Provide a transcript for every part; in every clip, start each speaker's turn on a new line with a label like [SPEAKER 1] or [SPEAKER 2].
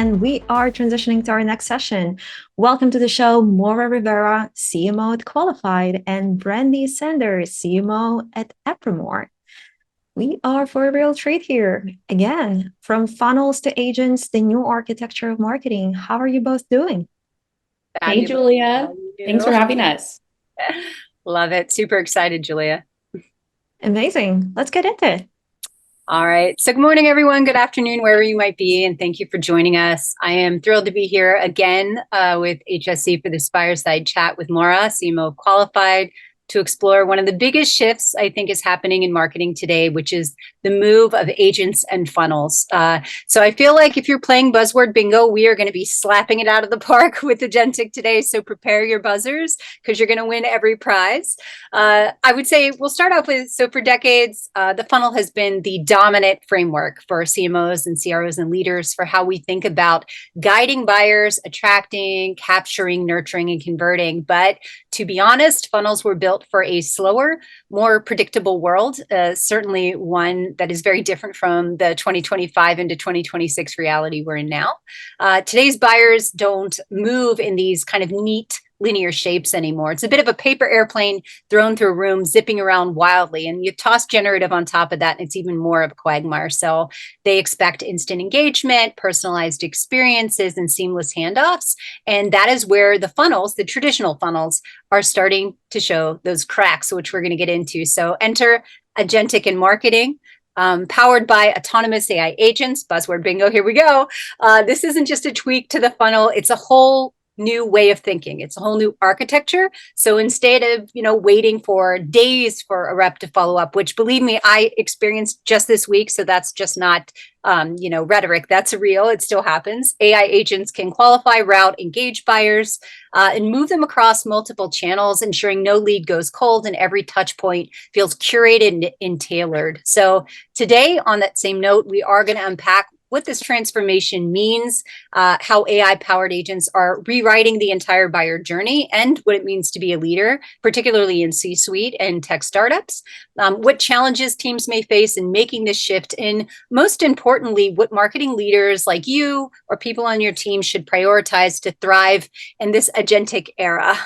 [SPEAKER 1] and we are transitioning to our next session. Welcome to the show, Maura Rivera, CMO at Qualified, and Brandee Sanders, CMO at Eprimore. We are for a real treat here. Again, from funnels to agents, the new architecture of marketing. How are you both doing?
[SPEAKER 2] Hey,
[SPEAKER 3] Fabulous.
[SPEAKER 2] Julia. Thanks for having us.
[SPEAKER 3] Love it. Super excited, Julia.
[SPEAKER 1] Amazing. Let's get into it.
[SPEAKER 3] All right. So good morning, everyone. Good afternoon, wherever you might be. And thank you for joining us. I am thrilled to be here again with HSC for this fireside chat with Maura, CMO of Qualified, to explore one of the biggest shifts I think is happening in marketing today, which is the move of agents and funnels. So I feel like if you're playing buzzword bingo, we are going to be slapping it out of the park with agentic today. So prepare your buzzers because you're going to win every prize. I would say we'll start off with, so for decades, the funnel has been the dominant framework for CMOs and CROs and leaders for how we think about guiding buyers, attracting, capturing, nurturing, and converting. But to be honest, funnels were built for a slower, more predictable world, certainly one that is very different from the 2025 into 2026 reality we're in now. Today's buyers don't move in these kind of neat linear shapes anymore. It's a bit of a paper airplane thrown through a room, zipping around wildly. And you toss generative on top of that, and it's even more of a quagmire. So they expect instant engagement, personalized experiences, and seamless handoffs. And that is where the funnels, the traditional funnels, are starting to show those cracks, which we're going to get into. So enter agentic in marketing. Powered by autonomous AI agents, buzzword bingo, here we go. This isn't just a tweak to the funnel, it's a whole new way of thinking. It's a whole new architecture. So instead of, waiting for days for a rep to follow up, which believe me, I experienced just this week. So that's just not, rhetoric. That's real. It still happens. AI agents can qualify, route, engage buyers, and move them across multiple channels, ensuring no lead goes cold and every touch point feels curated and tailored. So today, on that same note, we are going to unpack what this transformation means, how AI-powered agents are rewriting the entire buyer journey, and what it means to be a leader, particularly in C-suite and tech startups, what challenges teams may face in making this shift, and most importantly, what marketing leaders like you or people on your team should prioritize to thrive in this agentic era.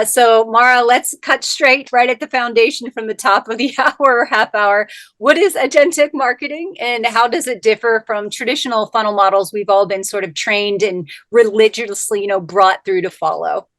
[SPEAKER 3] So Maura, let's cut straight right at the foundation from the top of the hour or half hour. What is agentic marketing and how does it differ from traditional funnel models we've all been sort of trained and religiously, brought through to follow?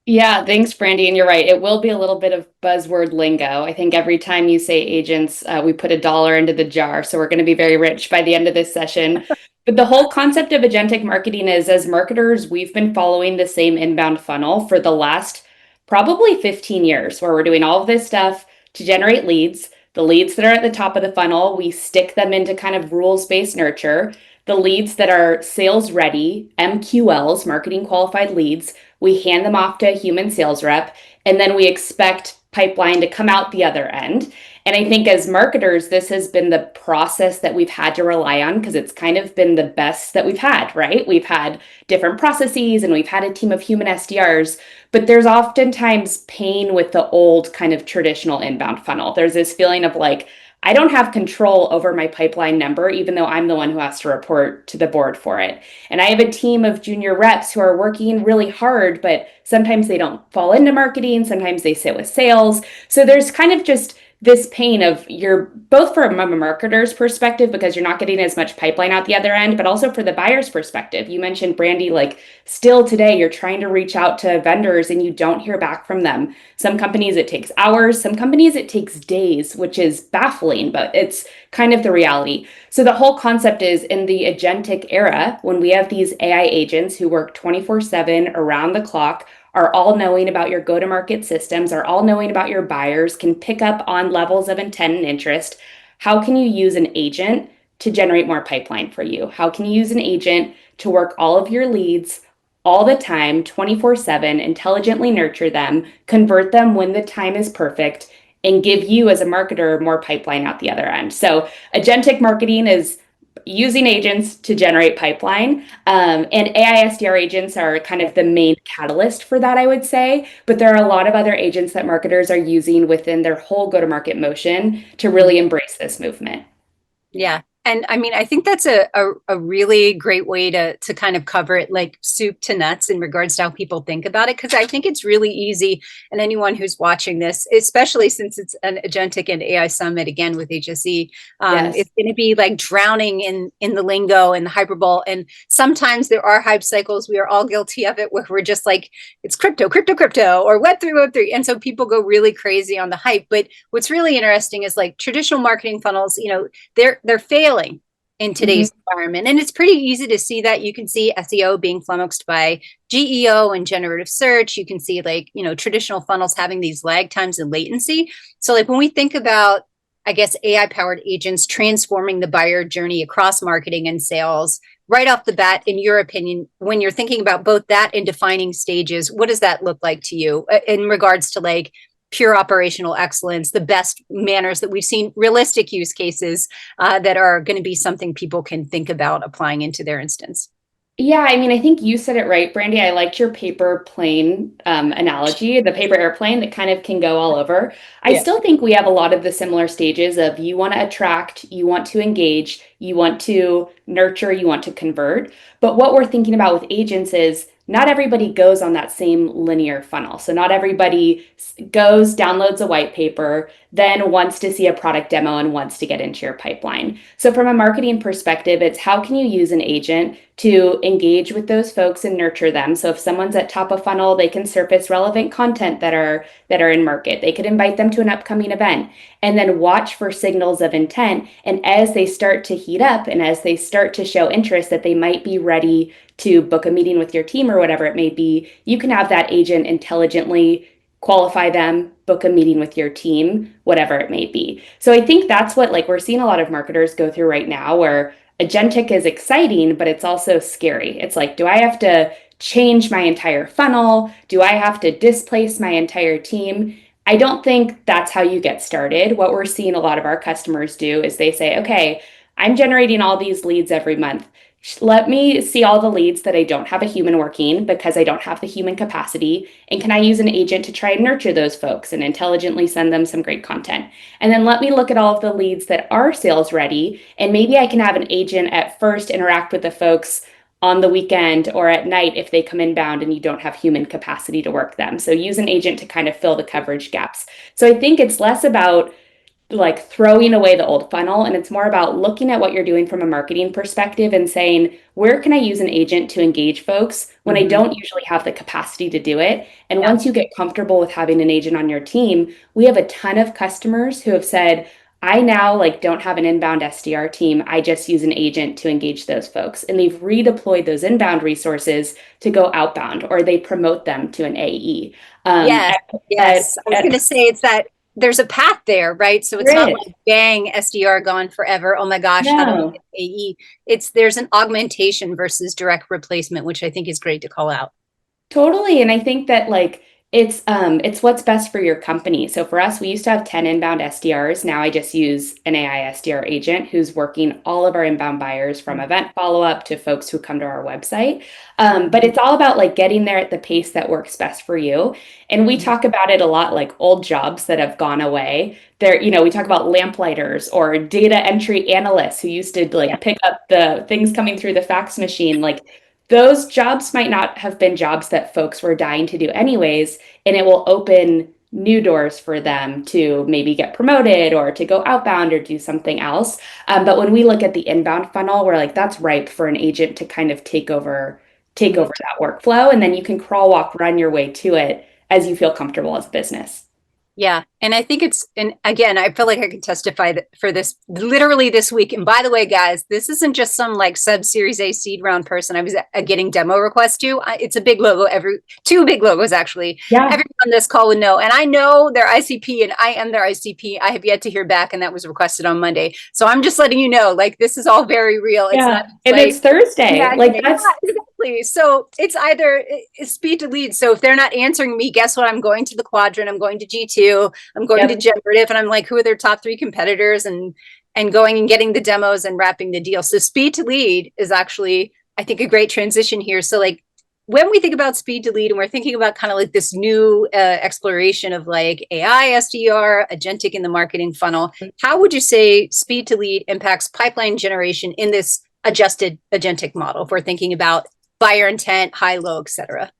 [SPEAKER 2] Yeah, thanks, Brandee. And you're right. It will be a little bit of buzzword lingo. I think every time you say agents, we put $1 into the jar. So we're going to be very rich by the end of this session. But the whole concept of agentic marketing is, as marketers, we've been following the same inbound funnel for the last probably 15 years, where we're doing all of this stuff to generate leads. The leads that are at the top of the funnel, we stick them into kind of rules-based nurture. The leads that are sales ready, MQLs, marketing qualified leads, we hand them off to a human sales rep, and then we expect pipeline to come out the other end. And I think as marketers, this has been the process that we've had to rely on because it's kind of been the best that we've had, right? We've had different processes and we've had a team of human SDRs, but there's oftentimes pain with the old kind of traditional inbound funnel. There's this feeling of like, I don't have control over my pipeline number, even though I'm the one who has to report to the board for it. And I have a team of junior reps who are working really hard, but sometimes they don't fall into marketing. Sometimes they sit with sales. So there's kind of just this pain of you're both from a marketer's perspective because you're not getting as much pipeline out the other end, but also for the buyer's perspective. You mentioned, Brandee, like still today, you're trying to reach out to vendors and you don't hear back from them. Some companies it takes hours, some companies it takes days, which is baffling, but it's kind of the reality. So the whole concept is in the agentic era, when we have these AI agents who work 24/7 around the clock, are all knowing about your go-to-market systems, are all knowing about your buyers, can pick up on levels of intent and interest. How can you use an agent to generate more pipeline for you? How can you use an agent to work all of your leads all the time, 24/7, intelligently nurture them, convert them when the time is perfect, and give you as a marketer more pipeline out the other end? So agentic marketing is using agents to generate pipeline. And AI SDR agents are kind of the main catalyst for that, I would say. But there are a lot of other agents that marketers are using within their whole go-to-market motion to really embrace this movement.
[SPEAKER 3] Yeah. And I mean, I think that's a really great way to kind of cover it like soup to nuts in regards to how people think about it. Because I think it's really easy. And anyone who's watching this, especially since it's an agentic and AI summit again with HSE,
[SPEAKER 2] Yes.
[SPEAKER 3] it's going to be like drowning in the lingo and the hyperbole. And sometimes there are hype cycles. We are all guilty of it, where we're just like, it's crypto, crypto, crypto, or Web3, Web3. And so people go really crazy on the hype. But what's really interesting is like traditional marketing funnels, you know, they're failing in today's environment. And it's pretty easy to see that. You can see SEO being flummoxed by GEO and generative search. You can see like, you know, traditional funnels having these lag times and latency. So like when we think about, I guess, AI powered agents transforming the buyer journey across marketing and sales, right off the bat, in your opinion, when you're thinking about both that and defining stages, what does that look like to you in regards to like pure operational excellence, the best manners that we've seen, realistic use cases that are going to be something people can think about applying into their instance?
[SPEAKER 2] Yeah, I mean, I think you said it right, Brandee. I liked your paper plane analogy, the paper airplane that kind of can go all over. I
[SPEAKER 3] Yeah.
[SPEAKER 2] still think we have a lot of the similar stages of you want to attract, you want to engage, you want to nurture, you want to convert. But what we're thinking about with agents is not everybody goes on that same linear funnel. So not everybody goes, downloads a white paper, then wants to see a product demo and wants to get into your pipeline. So from a marketing perspective, it's how can you use an agent to engage with those folks and nurture them. So if someone's at top of funnel, they can surface relevant content that are in market. They could invite them to an upcoming event and then watch for signals of intent. And as they start to heat up and as they start to show interest that they might be ready to book a meeting with your team or whatever it may be, you can have that agent intelligently qualify them, book a meeting with your team, whatever it may be. So I think that's what like we're seeing a lot of marketers go through right now where agentic is exciting, but it's also scary. It's like, do I have to change my entire funnel? Do I have to displace my entire team? I don't think that's how you get started. What we're seeing a lot of our customers do is they say, okay, I'm generating all these leads every month. Let me see all the leads that I don't have a human working because I don't have the human capacity. And can I use an agent to try and nurture those folks and intelligently send them some great content? And then let me look at all of the leads that are sales ready. And maybe I can have an agent at first interact with the folks on the weekend or at night if they come inbound and you don't have human capacity to work them. So use an agent to kind of fill the coverage gaps. So I think it's less about like throwing away the old funnel and it's more about looking at what you're doing from a marketing perspective and saying where can I use an agent to engage folks when I don't usually have the capacity to do it. And
[SPEAKER 3] Yeah.
[SPEAKER 2] once you get comfortable with having an agent on your team, we have a ton of customers who have said I now like don't have an inbound SDR team. I just use an agent to engage those folks. And they've redeployed those inbound resources to go outbound or they promote them to an AE. Um,
[SPEAKER 3] Yes,
[SPEAKER 2] at,
[SPEAKER 3] yes. I was going to
[SPEAKER 2] at,
[SPEAKER 3] say it's that there's a path there, right? So it's
[SPEAKER 2] there
[SPEAKER 3] not
[SPEAKER 2] is.
[SPEAKER 3] like bang, SDR gone forever. Oh my gosh, how do I
[SPEAKER 2] No.
[SPEAKER 3] get AE? It's there's an augmentation versus direct replacement, which I think is great to call out.
[SPEAKER 2] Totally. And I think that like it's what's best for your company. So for us, we used to have 10 inbound SDRs. Now I just use an AI SDR agent who's working all of our inbound buyers from event follow-up to folks who come to our website. But it's all about like getting there at the pace that works best for you. And we talk about it a lot like old jobs that have gone away. There, you know, we talk about lamplighters or data entry analysts who used to
[SPEAKER 3] Yeah.
[SPEAKER 2] like pick up the things coming through the fax machine. Like those jobs might not have been jobs that folks were dying to do anyways, and it will open new doors for them to maybe get promoted or to go outbound or do something else. But when we look at the inbound funnel, we're like, that's ripe for an agent to kind of take
[SPEAKER 3] Mhm.
[SPEAKER 2] over that workflow, and then you can crawl, walk, run your way to it as you feel comfortable as a business.
[SPEAKER 3] Yeah. And I think it's, and again, I feel like I can testify that for this literally this week. And by the way, guys, this isn't just some like sub series A seed round person I was getting demo requests to. It's a big logo, two big logos, actually.
[SPEAKER 2] Yeah.
[SPEAKER 3] Everyone on this call would know. And I know their ICP and I am their ICP. I have yet to hear back. And that was requested on Monday. So I'm just letting you know, like, this is all very real. It's not
[SPEAKER 2] Yeah.
[SPEAKER 3] just
[SPEAKER 2] And
[SPEAKER 3] like,
[SPEAKER 2] it's Thursday.
[SPEAKER 3] yeah,
[SPEAKER 2] Like
[SPEAKER 3] yeah,
[SPEAKER 2] that's
[SPEAKER 3] exactly. So it's either it's speed to lead. So if they're not answering me, guess what? I'm going to the quadrant. I'm going to G2. I'm going to
[SPEAKER 2] yep.
[SPEAKER 3] generative, and I'm like, who are their top three competitors? And going and getting the demos and wrapping the deal. So speed to lead is actually, I think, a great transition here. So like, when we think about speed to lead and we're thinking about kind of like this new exploration of like AI, SDR, agentic in the marketing funnel, how would you say speed to lead impacts pipeline generation in this adjusted agentic model if we're thinking about buyer intent, high, low, et cetera?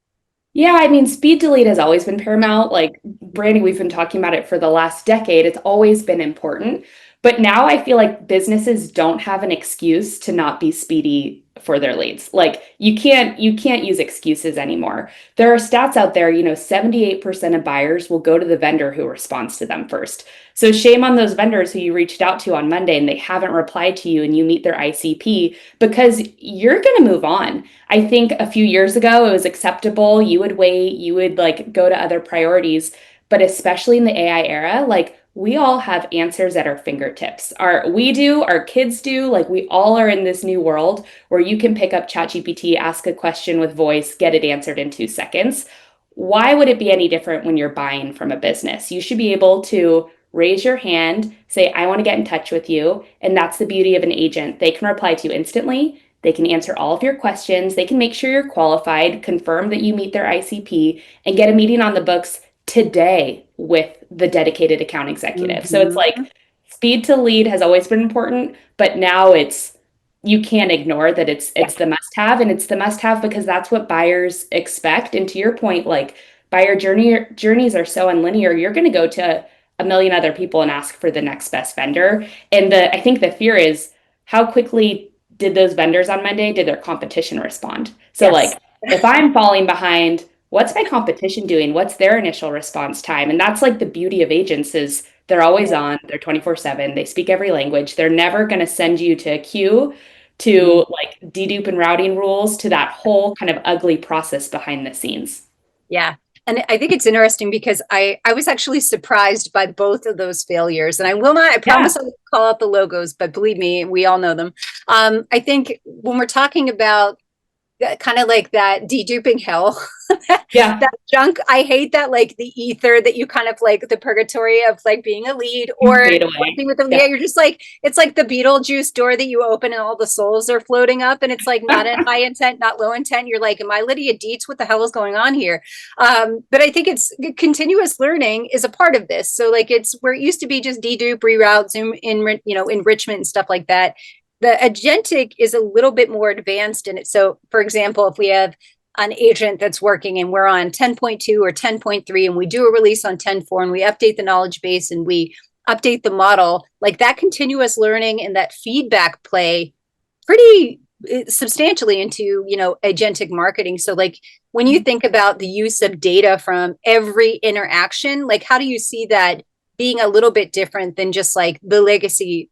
[SPEAKER 2] Yeah, I mean, speed to lead has always been paramount. Like, Brandee, we've been talking about it for the last decade. It's always been important. But now I feel like businesses don't have an excuse to not be speedy for their leads. Like, you can't use excuses anymore. There are stats out there, 78% of buyers will go to the vendor who responds to them first. So shame on those vendors who you reached out to on Monday and they haven't replied to you and you meet their ICP because you're going to move on. I think a few years ago it was acceptable. You would wait, you would like go to other priorities. But especially in the AI era, like we all have answers at our fingertips. Our kids do, like we all are in this new world where you can pick up ChatGPT, ask a question with voice, get it answered in 2 seconds. Why would it be any different when you're buying from a business? You should be able to raise your hand, say, I want to get in touch with you. And that's the beauty of an agent. They can reply to you instantly. They can answer all of your questions. They can make sure you're qualified, confirm that you meet their ICP, and get a meeting on the books today with the dedicated account executive. So it's like speed to lead has always been important, but now it's you can't ignore that it's the must have, and it's the must have because that's what buyers expect. And to your point, like buyer journeys are so unlinear, you're going to go to a million other people and ask for the next best vendor. And I think the fear is how quickly did those vendors on Monday, did their competition respond? So
[SPEAKER 3] Yes.
[SPEAKER 2] like if I'm falling behind, what's my competition doing? What's their initial response time? And that's like the beauty of agents is they're always on, they're 24/7, they speak every language. They're never going to send you to a queue to like dedupe and routing rules to that whole kind of ugly process behind the scenes.
[SPEAKER 3] Yeah. And I think it's interesting because I was actually surprised by both of those failures. And I will not, I
[SPEAKER 2] Yeah.
[SPEAKER 3] promise I won't call out the logos, but believe me, we all know them. I think when we're talking about kind of like that deduping hell,
[SPEAKER 2] Yeah.
[SPEAKER 3] that junk, I hate that, like the ether that you kind of like the purgatory of like being a lead
[SPEAKER 2] You
[SPEAKER 3] or
[SPEAKER 2] fade away.
[SPEAKER 3] working with them.
[SPEAKER 2] Yeah.
[SPEAKER 3] Yeah, you're just like, it's like the Beetlejuice door that you open and all the souls are floating up and it's like not a high intent, not low intent. You're like, am I Lydia Dietz? What the hell is going on here? But I think it's continuous learning is a part of this. So like it's where it used to be just dedupe, reroute, zoom in, enrichment and stuff like that. The agentic is a little bit more advanced in it. So for example, if we have an agent that's working and we're on 10.2 or 10.3 and we do a release on 10.4 and we update the knowledge base and we update the model, like that continuous learning and that feedback play pretty substantially into agentic marketing. So like when you think about the use of data from every interaction, like how do you see that being a little bit different than just like the legacy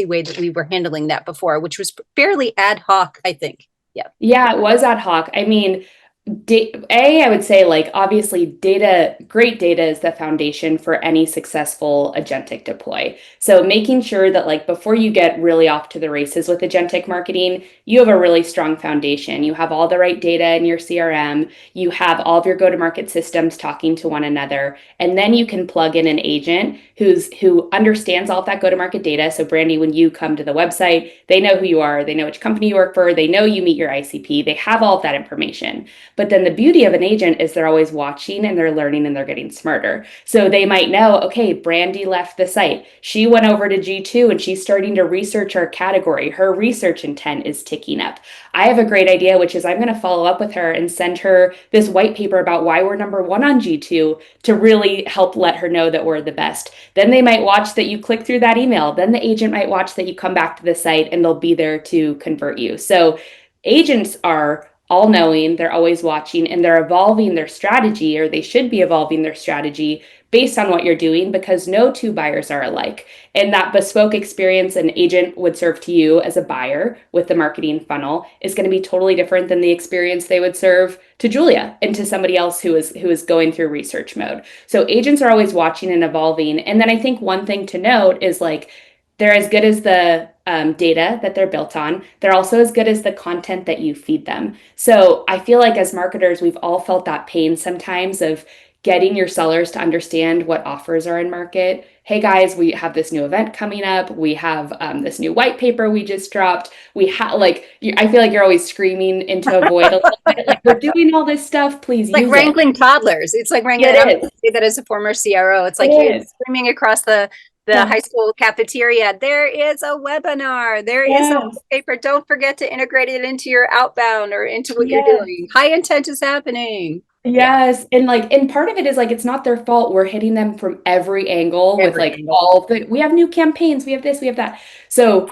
[SPEAKER 3] way that we were handling that before, which was fairly ad hoc, I think. Yeah.
[SPEAKER 2] Yeah, it was ad hoc. I mean, I would say like obviously great data is the foundation for any successful agentic deploy. So making sure that like before you get really off to the races with agentic marketing, you have a really strong foundation. You have all the right data in your CRM, you have all of your go-to-market systems talking to one another, and then you can plug in an agent who understands all of that go-to-market data. So Brandee, when you come to the website, they know who you are, they know which company you work for, they know you meet your ICP, they have all of that information. But then the beauty of an agent is they're always watching and they're learning and they're getting smarter. So they might know, okay, Brandee left the site. She went over to G2 and she's starting to research our category. Her research intent is ticking up. I have a great idea, which is I'm going to follow up with her and send her this white paper about why we're number one on G2 to really help let her know that we're the best. Then they might watch that you click through that email. Then the agent might watch that you come back to the site and they'll be there to convert you. So agents are all knowing, they're always watching, and they're evolving their strategy, or they should be evolving their strategy based on what you're doing because no two buyers are alike. And that bespoke experience an agent would serve to you as a buyer with the marketing funnel is going to be totally different than the experience they would serve to Julia and to somebody else who is going through research mode. So agents are always watching and evolving. And then I think one thing to note is like they're as good as the data that they're built on. They're also as good as the content that you feed them. So I feel like as marketers, we've all felt that pain sometimes of getting your sellers to understand what offers are in market. Hey guys, we have this new event coming up. We have this new white paper we just dropped. We have I feel like you're always screaming into a void a little bit. Like we're doing all this stuff. Please
[SPEAKER 3] Like
[SPEAKER 2] use it.
[SPEAKER 3] wrangling toddlers. It's like wrangling.
[SPEAKER 2] Yeah,
[SPEAKER 3] I'm
[SPEAKER 2] it
[SPEAKER 3] going
[SPEAKER 2] is.
[SPEAKER 3] to say that as a former CRO. It's
[SPEAKER 2] It
[SPEAKER 3] like you're
[SPEAKER 2] is.
[SPEAKER 3] screaming across the
[SPEAKER 2] Yeah.
[SPEAKER 3] high school cafeteria. There is a webinar. There is a
[SPEAKER 2] Yes.
[SPEAKER 3] paper. Don't forget to integrate it into your outbound or into what you're
[SPEAKER 2] Yes.
[SPEAKER 3] doing. High intent is happening. Yeah,
[SPEAKER 2] Yes. And part of it is like it's not their fault. We're hitting them from every angle with
[SPEAKER 3] every
[SPEAKER 2] like
[SPEAKER 3] angle.
[SPEAKER 2] all the we have new campaigns, we have this, we have that. So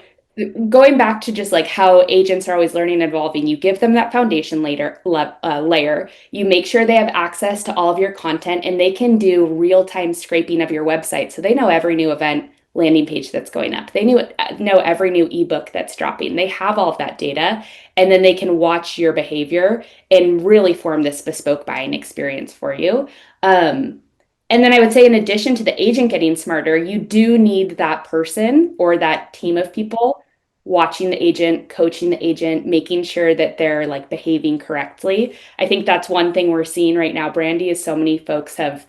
[SPEAKER 2] going back to just like how agents are always learning and evolving, you give them that foundation layer. You make sure they have access to all of your content and they can do real-time scraping of your website. So they know every new event landing page that's going up. They know every new ebook that's dropping. They have all of that data, and then they can watch your behavior and really form this bespoke buying experience for you. And then I would say, in addition to the agent getting smarter, you do need that person or that team of people watching the agent, coaching the agent, making sure that they're like behaving correctly. I think that's one thing we're seeing right now, Brandee, is so many folks have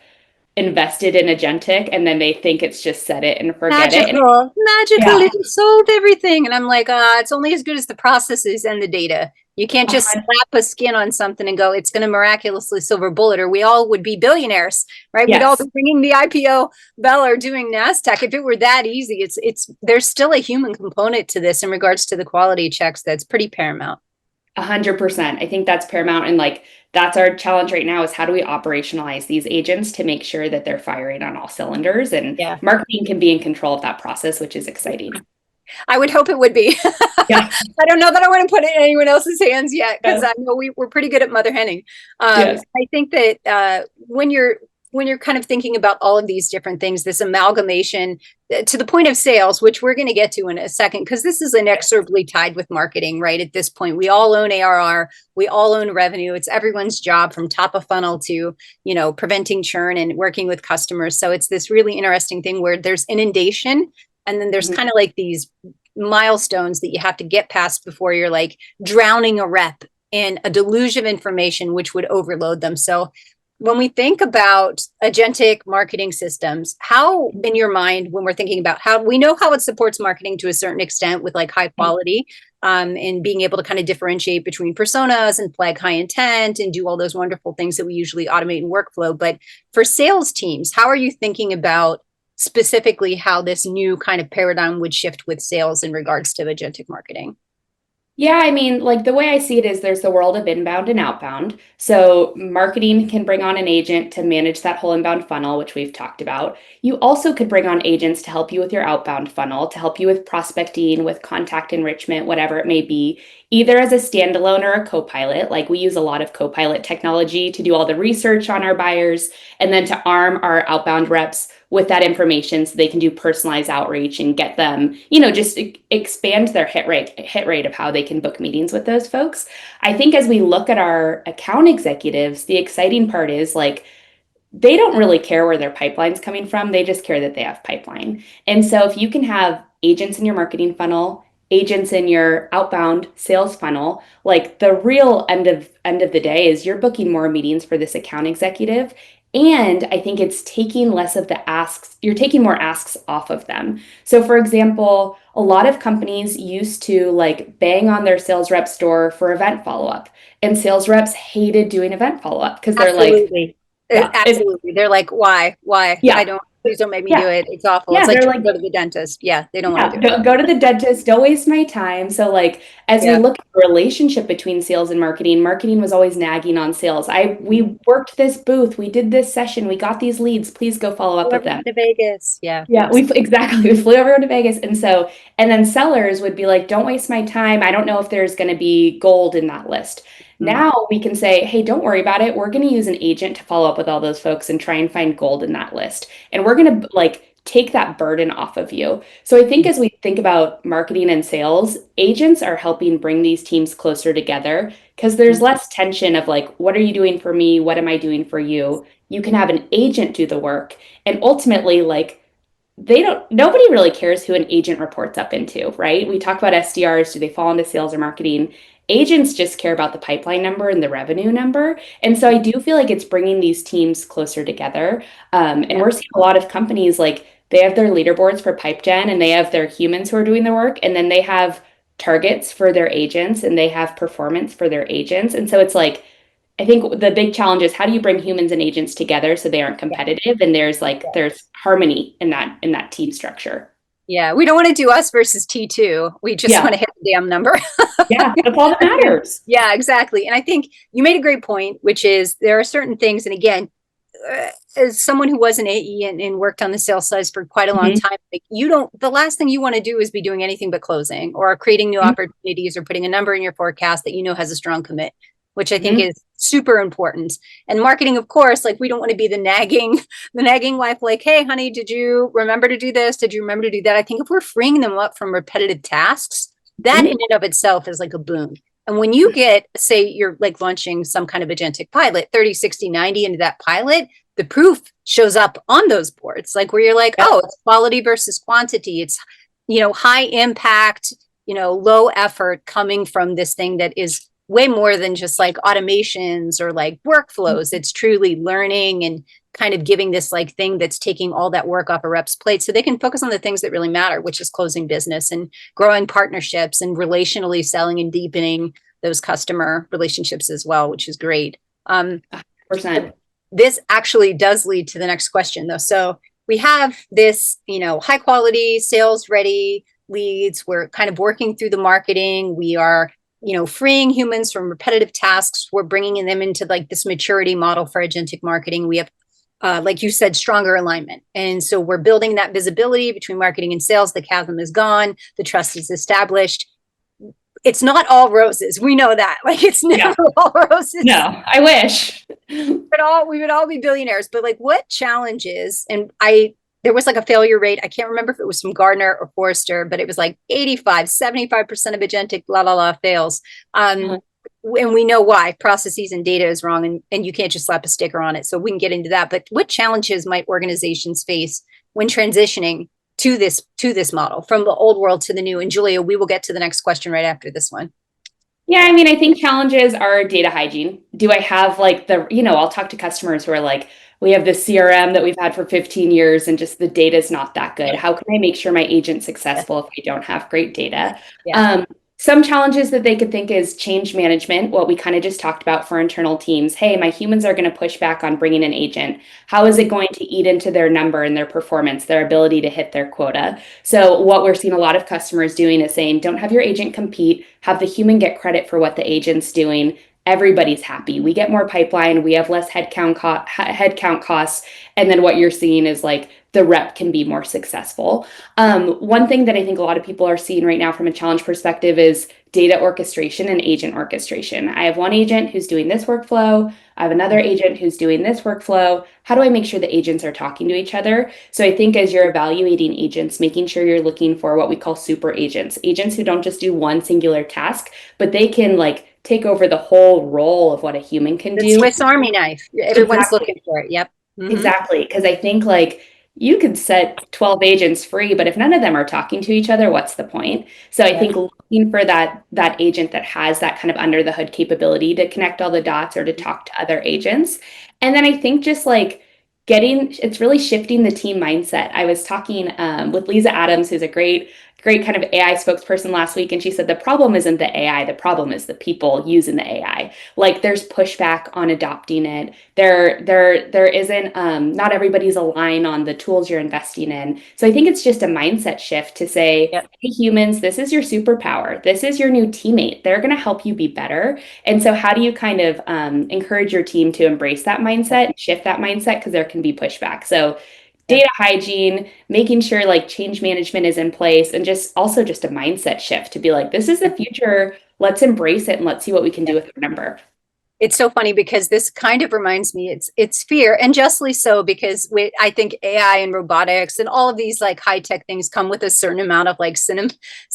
[SPEAKER 2] invested in agentic and then they think it's just set it and forget it. And
[SPEAKER 3] Magical,
[SPEAKER 2] yeah,
[SPEAKER 3] it solved everything. And I'm like, it's only as good as the processes and the data. You can't just slap a skin on something and go, it's going to miraculously silver bullet, or we all would be billionaires, right? We'd all
[SPEAKER 2] yes.
[SPEAKER 3] be ringing the IPO bell or doing NASDAQ. If it were that easy, there's still a human component to this in regards to the quality checks that's pretty paramount.
[SPEAKER 2] 100%. I think that's paramount. And like, that's our challenge right now is how do we operationalize these agents to make sure that they're firing on all cylinders and
[SPEAKER 3] Yeah.
[SPEAKER 2] marketing can be in control of that process, which is exciting.
[SPEAKER 3] I would hope it would be.
[SPEAKER 2] Yeah.
[SPEAKER 3] I don't know that I want to put it in anyone else's hands yet, because I know we're pretty good at mother henning.
[SPEAKER 2] Yes.
[SPEAKER 3] I think that when you're kind of thinking about all of these different things, this amalgamation to the point of sales, which we're going to get to in a second, because this is inexorably tied with marketing, right? At this point, we all own ARR, we all own revenue. It's everyone's job from top of funnel to, preventing churn and working with customers. So it's this really interesting thing where there's inundation, and then there's kind of like these milestones that you have to get past before you're like drowning a rep in a deluge of information, which would overload them. So when we think about agentic marketing systems, how in your mind, when we're thinking about how we know how it supports marketing to a certain extent with like high quality, and being able to kind of differentiate between personas and flag high intent and do all those wonderful things that we usually automate in workflow. But for sales teams, how are you thinking about specifically how this new kind of paradigm would shift with sales in regards to agentic marketing?
[SPEAKER 2] Yeah, I mean, like the way I see it is there's the world of inbound and outbound. So marketing can bring on an agent to manage that whole inbound funnel, which we've talked about. You also could bring on agents to help you with your outbound funnel, to help you with prospecting, with contact enrichment, whatever it may be, either as a standalone or a co-pilot. Like we use a lot of co-pilot technology to do all the research on our buyers and then to arm our outbound reps with that information so they can do personalized outreach and get them, just expand their hit rate of how they can book meetings with those folks. I think as we look at our account executives, the exciting part is like they don't really care where their pipeline's coming from. They just care that they have pipeline. And so if you can have agents in your marketing funnel, agents in your outbound sales funnel, like the real end of the day is you're booking more meetings for this account executive. And I think it's taking less of the asks, you're taking more asks off of them. So for example, a lot of companies used to like bang on their sales reps door for event follow-up. And sales reps hated doing event follow-up because they're like,
[SPEAKER 3] Absolutely.
[SPEAKER 2] yeah,
[SPEAKER 3] Absolutely. They're like, why?
[SPEAKER 2] yeah,
[SPEAKER 3] Please don't make me do
[SPEAKER 2] yeah,
[SPEAKER 3] it. It's awful. It's
[SPEAKER 2] yeah.
[SPEAKER 3] like
[SPEAKER 2] They're
[SPEAKER 3] trying to
[SPEAKER 2] like,
[SPEAKER 3] go to the dentist. Yeah, they don't want
[SPEAKER 2] yeah,
[SPEAKER 3] to do it.
[SPEAKER 2] go to the dentist, don't waste my time. So like as we
[SPEAKER 3] Yeah.
[SPEAKER 2] look at the relationship between sales and marketing, marketing was always nagging on sales. We worked this booth, we did this session, we got these leads, please go follow up with
[SPEAKER 3] Whoever
[SPEAKER 2] them.
[SPEAKER 3] went to Vegas. Yeah.
[SPEAKER 2] Yeah, we exactly we flew everyone to Vegas. And then sellers would be like, don't waste my time. I don't know if there's going to be gold in that list.
[SPEAKER 3] Mm.
[SPEAKER 2] Now we can say, hey, don't worry about it. We're going to use an agent to follow up with all those folks and try and find gold in that list. And we're going to like take that burden off of you. So I think as we think about marketing and sales, agents are helping bring these teams closer together because there's less tension of like, what are you doing for me? What am I doing for you? You can have an agent do the work. And ultimately, like, nobody really cares who an agent reports up into, right? We talk about SDRs, do they fall into sales or marketing? Agents just care about the pipeline number and the revenue number. And so I do feel like it's bringing these teams closer together. And we're seeing a lot of companies like they have their leaderboards for pipe gen and they have their humans who are doing the work, and then they have targets for their agents and they have performance for their agents. And so it's like, I think the big challenge is how do you bring humans and agents together so they aren't competitive and there's harmony in that team structure.
[SPEAKER 3] Yeah, we don't want to do us versus T2. We just want
[SPEAKER 2] Yeah.
[SPEAKER 3] to hit the damn number.
[SPEAKER 2] Yeah, that's all that matters.
[SPEAKER 3] Yeah, exactly. And I think you made a great point, which is there are certain things, and again, as someone who was an AE and worked on the sales side for quite a long
[SPEAKER 2] Mhm.
[SPEAKER 3] time, like the last thing you want to do is be doing anything but closing or creating new
[SPEAKER 2] Mhm.
[SPEAKER 3] opportunities or putting a number in your forecast that you know has a strong commit, which I think
[SPEAKER 2] Mhm.
[SPEAKER 3] is super important. And marketing, of course, like we don't want to be the nagging wife, like, hey, honey, did you remember to do this? Did you remember to do that? I think if we're freeing them up from repetitive tasks, that in
[SPEAKER 2] Mhm.
[SPEAKER 3] and of itself is like a boon. And when you get, say, you're like launching some kind of agentic pilot, 30, 60, 90 into that pilot, the proof shows up on those boards, like where you're like,
[SPEAKER 2] Yep.
[SPEAKER 3] oh, it's quality versus quantity. It's, high impact, low effort coming from this thing that is way more than just like automations or like workflows. It's truly learning and kind of giving this like thing that's taking all that work off a rep's plate so they can focus on the things that really matter, which is closing business and growing partnerships and relationally selling and deepening those customer relationships as well, which is great.
[SPEAKER 2] 100%.
[SPEAKER 3] This actually does lead to the next question though. So we have this, high quality sales ready leads. We're kind of working through the marketing. We are, freeing humans from repetitive tasks. We're bringing them into like this maturity model for agentic marketing. We have, like you said, stronger alignment. And so we're building that visibility between marketing and sales. The chasm is gone. The trust is established. It's not all roses. We know that. Like it's never
[SPEAKER 2] Yeah.
[SPEAKER 3] all roses.
[SPEAKER 2] No, I wish.
[SPEAKER 3] We would all be billionaires, but like what challenges? And there was like a failure rate. I can't remember if it was from Gardner or Forrester, but it was like 85, 75% of agentic fails.
[SPEAKER 2] Uh-huh.
[SPEAKER 3] And we know why. Processes and data is wrong, and you can't just slap a sticker on it. So we can get into that. But what challenges might organizations face when transitioning to this model from the old world to the new? And Julia, we will get to the next question right after this one.
[SPEAKER 2] Yeah, I mean, I think challenges are data hygiene. Do I have like I'll talk to customers who are like, we have this CRM that we've had for 15 years and just the data is not that good. How can I make sure my agent's successful if I don't have great data?
[SPEAKER 3] Yeah.
[SPEAKER 2] Um, some challenges that they could think is change management, what we kind of just talked about for internal teams. Hey, my humans are going to push back on bringing an agent. How is it going to eat into their number and their performance, their ability to hit their quota? So what we're seeing a lot of customers doing is saying, don't have your agent compete, have the human get credit for what the agent's doing. Everybody's happy. We get more pipeline, we have less headcount costs, and then what you're seeing is like the rep can be more successful. One thing that I think a lot of people are seeing right now from a challenge perspective is data orchestration and agent orchestration. I have one agent who's doing this workflow. I have another agent who's doing this workflow. How do I make sure the agents are talking to each other? So I think as you're evaluating agents, making sure you're looking for what we call super agents, agents who don't just do one singular task, but they can like take over the whole role of what a human can
[SPEAKER 3] The
[SPEAKER 2] do.
[SPEAKER 3] Swiss Army knife. Everyone's
[SPEAKER 2] Exactly.
[SPEAKER 3] looking for it. Yep. Mm-hmm.
[SPEAKER 2] Exactly. Because I think like you could set 12 agents free, but if none of them are talking to each other, what's the point? So I
[SPEAKER 3] Yeah.
[SPEAKER 2] think looking for that agent that has that kind of under the hood capability to connect all the dots or to talk to other agents. And then I think just like it's really shifting the team mindset. I was talking with Lisa Adams, who's a great kind of AI spokesperson last week, and she said the problem isn't the AI, the problem is the people using the AI. Like there's pushback on adopting it. There isn't not everybody's aligned on the tools you're investing in. So I think it's just a mindset shift to say,
[SPEAKER 3] Yep.
[SPEAKER 2] hey humans, this is your superpower. This is your new teammate. They're going to help you be better. And so how do you kind of encourage your team to embrace that mindset and shift that mindset? Because there can be pushback. So data hygiene, making sure like change management is in place, and just a mindset shift to be like, this is the future. Let's embrace it and let's see what we can do with our number.
[SPEAKER 3] It's so funny because this kind of reminds me, it's fear, and justly so, because I think AI and robotics and all of these like high tech things come with a certain amount of like cinema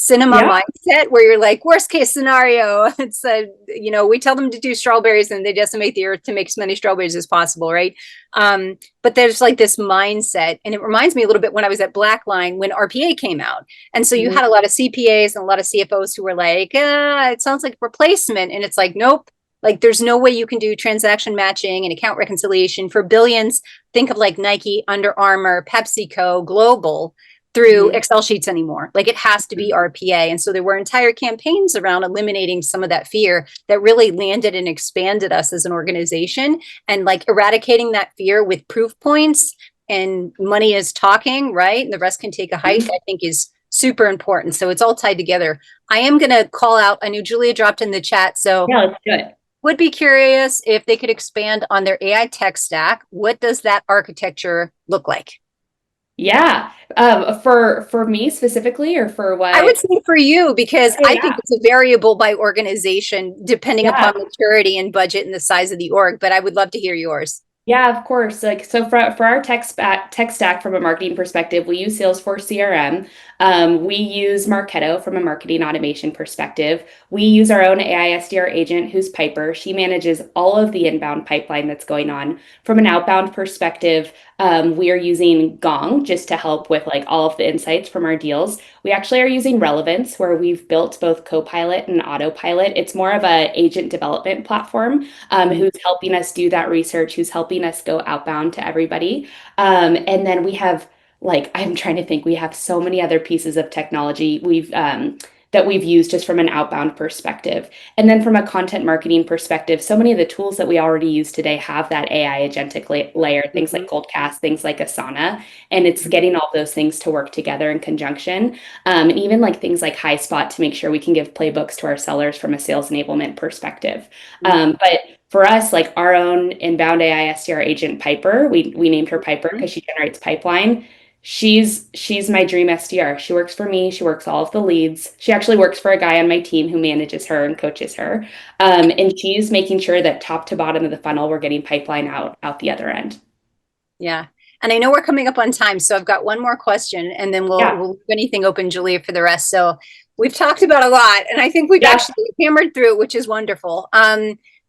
[SPEAKER 2] Yeah.
[SPEAKER 3] mindset, where you're like, worst case scenario, it's we tell them to do strawberries and they decimate the earth to make as many strawberries as possible, right? But there's like this mindset, and it reminds me a little bit when I was at Blackline when RPA came out, and so you
[SPEAKER 2] Mhm.
[SPEAKER 3] had a lot of CPAs and a lot of CFOs who were like, it sounds like replacement, and it's like, nope. Like, there's no way you can do transaction matching and account reconciliation for billions. Think of like Nike, Under Armour, PepsiCo, Global through
[SPEAKER 2] Mhm.
[SPEAKER 3] Excel sheets anymore. Like, it has to be RPA. And so there were entire campaigns around eliminating some of that fear that really landed and expanded us as an organization, and like eradicating that fear with proof points and money is talking, right? And the rest can take a hike, I think is super important. So it's all tied together. I am going to call out, I knew Julia dropped in the chat. So
[SPEAKER 2] Yeah, let's do it.
[SPEAKER 3] would be curious if they could expand on their AI tech stack. What does that architecture look like?
[SPEAKER 2] Yeah. For me specifically, or for
[SPEAKER 3] I would
[SPEAKER 2] what?
[SPEAKER 3] say for you, because
[SPEAKER 2] Oh
[SPEAKER 3] I
[SPEAKER 2] yeah.
[SPEAKER 3] think it's a variable by organization depending upon
[SPEAKER 2] Yeah.
[SPEAKER 3] maturity and budget and the size of the org, but I would love to hear yours.
[SPEAKER 2] Yeah, of course. Like so for our tech stack from a marketing perspective, we use Salesforce CRM. We use Marketo from a marketing automation perspective. We use our own AI SDR agent who's Piper. She manages all of the inbound pipeline that's going on. From an outbound perspective, we are using Gong just to help with like all of the insights from our deals. We actually are using Relevance, where we've built both Copilot and Autopilot. It's more of a agent development platform who's helping us do that research, who's helping us go outbound to everybody. And then we have, like, I'm trying to think, we have so many other pieces of technology that we've used just from an outbound perspective. And then from a content marketing perspective, so many of the tools that we already use today have that AI agentic layer, things like
[SPEAKER 3] Mhm.
[SPEAKER 2] Coldcast, things like Asana, and it's getting all those things to work together in conjunction. And even like things like HighSpot to make sure we can give playbooks to our sellers from a sales enablement perspective. But for us, like our own inbound AI SDR agent, Piper, we named her Piper
[SPEAKER 3] Mhm.
[SPEAKER 2] because she generates pipeline. She's my dream SDR. She works for me. She works all of the leads. She actually works for a guy on my team who manages her and coaches her. And she's making sure that top to bottom of the funnel, we're getting pipeline out the other end.
[SPEAKER 3] Yeah. And I know we're coming up on time, so I've got one more question and then
[SPEAKER 2] Yeah.
[SPEAKER 3] we'll leave anything open, Julia, for the rest. So we've talked about a lot, and I think we've
[SPEAKER 2] Yeah.
[SPEAKER 3] actually hammered through it, which is wonderful.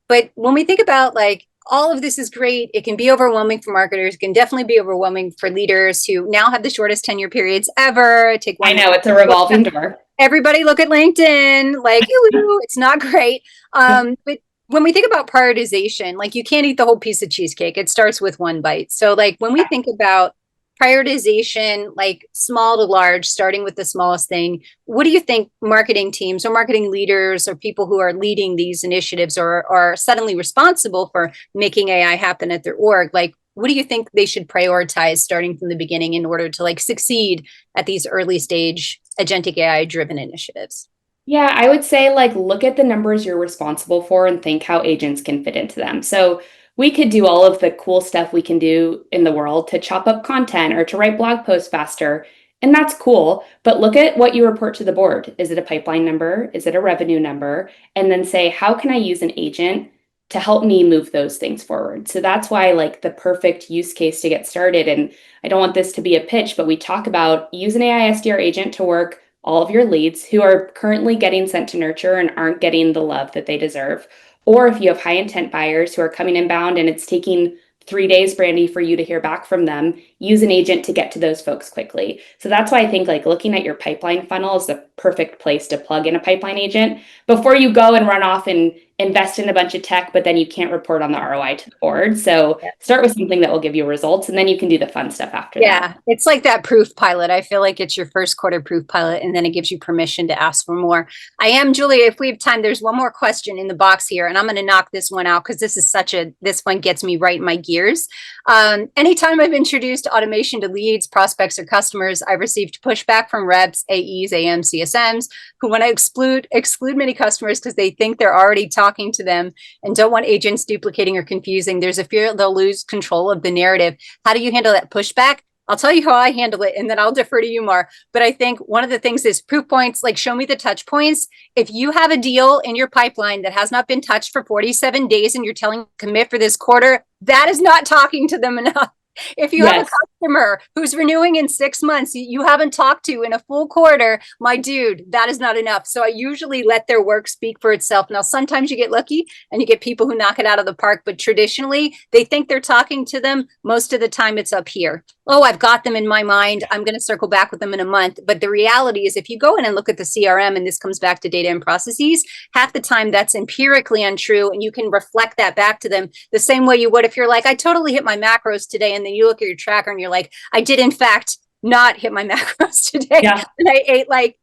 [SPEAKER 3] But when we think about like all of this is great, it can be overwhelming for marketers, it can definitely be overwhelming for leaders who now have the shortest tenure periods ever. Take
[SPEAKER 2] I
[SPEAKER 3] one
[SPEAKER 2] know it's a revolving door.
[SPEAKER 3] everybody look at LinkedIn, like, ooh, it's not great. But when we think about prioritization, like you can't eat the whole piece of cheesecake. It starts with one bite. So like when we think about prioritization, like small to large, starting with the smallest thing, what do you think marketing teams or marketing leaders or people who are leading these initiatives or are suddenly responsible for making AI happen at their org, like what do you think they should prioritize starting from the beginning in order to like succeed at these early stage agentic AI driven initiatives?
[SPEAKER 2] Yeah, I would say like look at the numbers you're responsible for and think how agents can fit into them. So we could do all of the cool stuff we can do in the world to chop up content or to write blog posts faster. And that's cool, but look at what you report to the board. Is it a pipeline number? Is it a revenue number? And then say, how can I use an agent to help me move those things forward? So that's why like the perfect use case to get started. And I don't want this to be a pitch, but we talk about use an AI SDR agent to work all of your leads who are currently getting sent to nurture and aren't getting the love that they deserve. Or if you have high intent buyers who are coming inbound and it's taking 3 days, Brandee, for you to hear back from them, use an agent to get to those folks quickly. So that's why I think like looking at your pipeline funnel is the perfect place to plug in a pipeline agent before you go and run off and invest in a bunch of tech, but then you can't report on the ROI to the board. So start with something that will give you results and then you can do the fun stuff after that.
[SPEAKER 3] Yeah, it's like that proof pilot. I feel like it's your first quarter proof pilot, and then it gives you permission to ask for more. I am, Julia, if we have time, there's one more question in the box here, and I'm going to knock this one out because this one gets me right in my gears. Anytime I've introduced automation to leads, prospects, or customers, I've received pushback from reps, AEs, AMs, CSMs, who want to exclude many customers because they think they're already talking to them and don't want agents duplicating or confusing. There's a fear they'll lose control of the narrative. How do you handle that pushback? I'll tell you how I handle it, and then I'll defer to you, Mar. But I think one of the things is proof points, like show me the touch points. If you have a deal in your pipeline that has not been touched for 47 days and you're telling commit for this quarter, that is not talking to them enough. If you have a customer who's renewing in 6 months, you haven't talked to in a full quarter, my dude, that is not enough. So I usually let their work speak for itself. Now, sometimes you get lucky and you get people who knock it out of the park, but traditionally they think they're talking to them. Most of the time it's up here. Oh, I've got them in my mind. I'm going to circle back with them in a month. But the reality is, if you go in and look at the CRM, and this comes back to data and processes, half the time that's empirically untrue. And you can reflect that back to them the same way you would if you're like, I totally hit my macros today. And then you look at your tracker and you're like, I did in fact not hit my macros today.
[SPEAKER 2] Yeah.
[SPEAKER 3] And I ate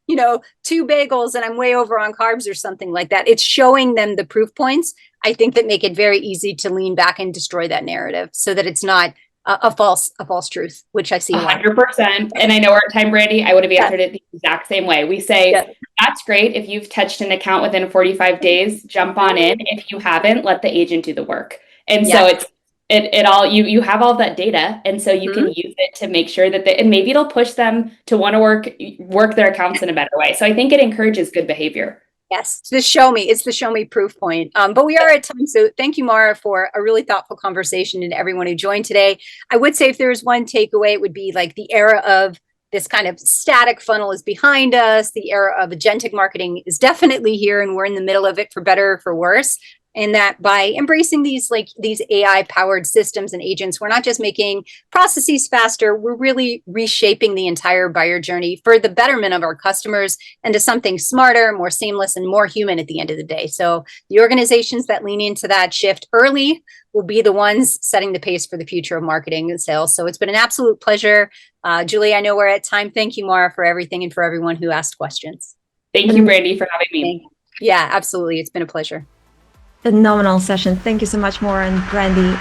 [SPEAKER 3] 2 bagels and I'm way over on carbs or something like that. It's showing them the proof points, I think, that make it very easy to lean back and destroy that narrative so that it's not a false truth, which I see
[SPEAKER 2] 100%. And I know our time, Brandee, I would have answered it the exact same way. We say, that's great. If you've touched an account within 45 days, jump on in. If you haven't, let the agent do the work. And so it all, you have all that data. And so you can use it to make sure that and maybe it'll push them to want to work their accounts in a better way. So I think it encourages good behavior.
[SPEAKER 3] Yes, it's the show me proof point. But we are at time. So thank you, Maura, for a really thoughtful conversation, and everyone who joined today. I would say if there was one takeaway, it would be like the era of this kind of static funnel is behind us. The era of agentic marketing is definitely here, and we're in the middle of it, for better or for worse. And that by embracing these AI powered systems and agents, we're not just making processes faster, we're really reshaping the entire buyer journey for the betterment of our customers and to something smarter, more seamless, and more human at the end of the day. So the organizations that lean into that shift early will be the ones setting the pace for the future of marketing and sales. So it's been an absolute pleasure. Julie, I know we're at time. Thank you, Maura, for everything and for everyone who asked questions.
[SPEAKER 2] Thank you, Brandee, for having me.
[SPEAKER 3] Yeah, absolutely. It's been a pleasure.
[SPEAKER 1] Phenomenal session. Thank you so much, Maura and Brandee.